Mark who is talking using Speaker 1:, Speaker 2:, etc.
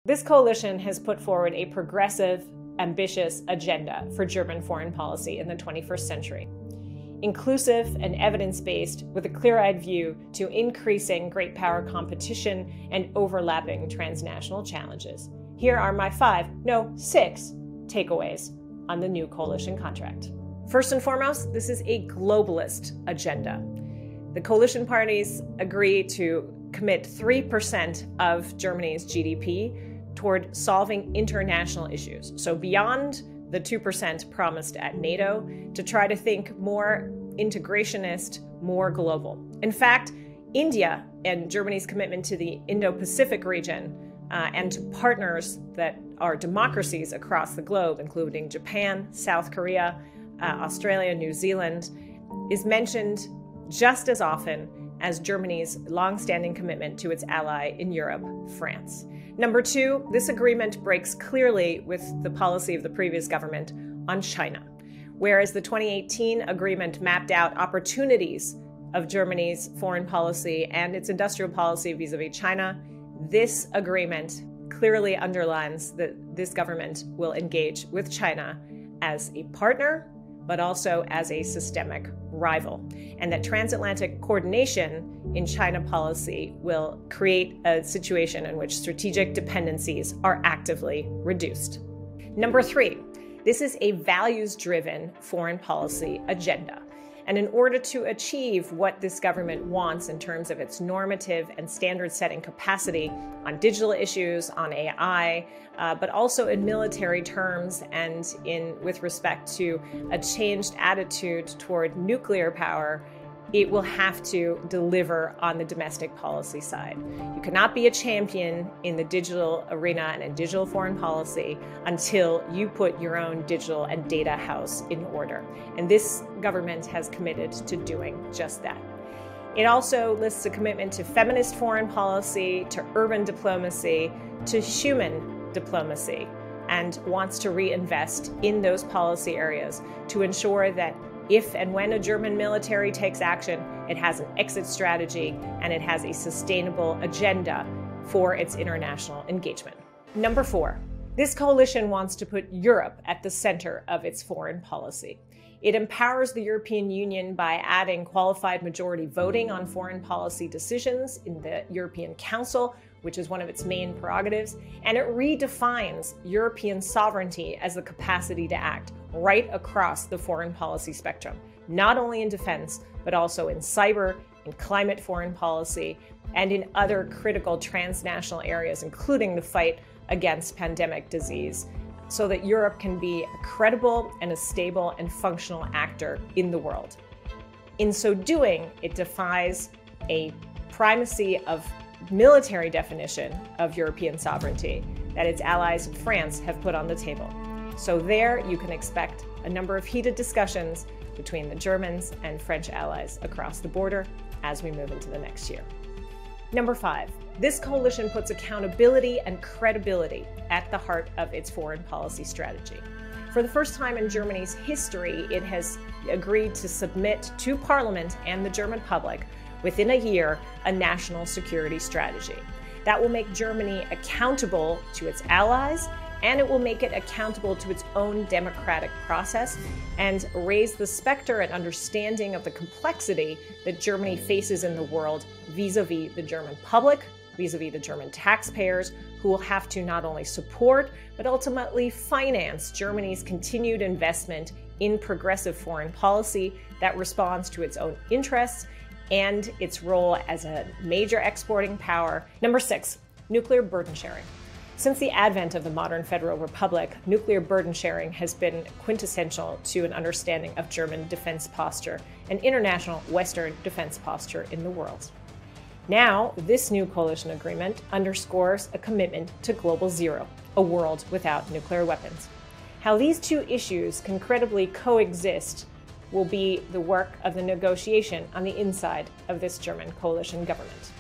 Speaker 1: This coalition has put forward a progressive, ambitious agenda for German foreign policy in the 21st century. Inclusive and evidence-based, with a clear-eyed view to increasing great power competition and overlapping transnational challenges. Here are my 6 takeaways on the new coalition contract. First and foremost, this is a globalist agenda. The coalition parties agree to commit 3% of Germany's GDP toward solving international issues. So beyond the 2% promised at NATO, to try to think more integrationist, more global. In fact, India and Germany's commitment to the Indo-Pacific region and to partners that are democracies across the globe, including Japan, South Korea, Australia, New Zealand, is mentioned just as often as Germany's longstanding commitment to its ally in Europe, France. Number 2, this agreement breaks clearly with the policy of the previous government on China. Whereas the 2018 agreement mapped out opportunities of Germany's foreign policy and its industrial policy vis-à-vis China, this agreement clearly underlines that this government will engage with China as a partner, but also as a systemic rival, and that transatlantic coordination in China policy will create a situation in which strategic dependencies are actively reduced. Number 3, this is a values-driven foreign policy agenda. And in order to achieve what this government wants in terms of its normative and standard-setting capacity on digital issues, on AI, but also in military terms and with respect to a changed attitude toward nuclear power, it will have to deliver on the domestic policy side. You cannot be a champion in the digital arena and in digital foreign policy until you put your own digital and data house in order. And this government has committed to doing just that. It also lists a commitment to feminist foreign policy, to urban diplomacy, to human diplomacy, and wants to reinvest in those policy areas to ensure that if and when a German military takes action, it has an exit strategy and it has a sustainable agenda for its international engagement. Number 4, this coalition wants to put Europe at the center of its foreign policy. It empowers the European Union by adding qualified majority voting on foreign policy decisions in the European Council, which is one of its main prerogatives, and it redefines European sovereignty as the capacity to act right across the foreign policy spectrum, not only in defense, but also in cyber, in climate foreign policy, and in other critical transnational areas, including the fight against pandemic disease, so that Europe can be a credible and a stable and functional actor in the world. In so doing, it defies a primacy of military definition of European sovereignty that its allies, France, have put on the table. So there you can expect a number of heated discussions between the Germans and French allies across the border as we move into the next year. Number 5, this coalition puts accountability and credibility at the heart of its foreign policy strategy. For the first time in Germany's history, it has agreed to submit to Parliament and the German public within a year a national security strategy. That will make Germany accountable to its allies, and it will make it accountable to its own democratic process and raise the specter and understanding of the complexity that Germany faces in the world vis-a-vis the German public, vis-a-vis the German taxpayers, who will have to not only support, but ultimately finance Germany's continued investment in progressive foreign policy that responds to its own interests and its role as a major exporting power. Number 6, nuclear burden sharing. Since the advent of the modern federal republic, nuclear burden sharing has been quintessential to an understanding of German defense posture and international Western defense posture in the world. Now, this new coalition agreement underscores a commitment to global zero, a world without nuclear weapons. How these two issues can credibly coexist will be the work of the negotiation on the inside of this German coalition government.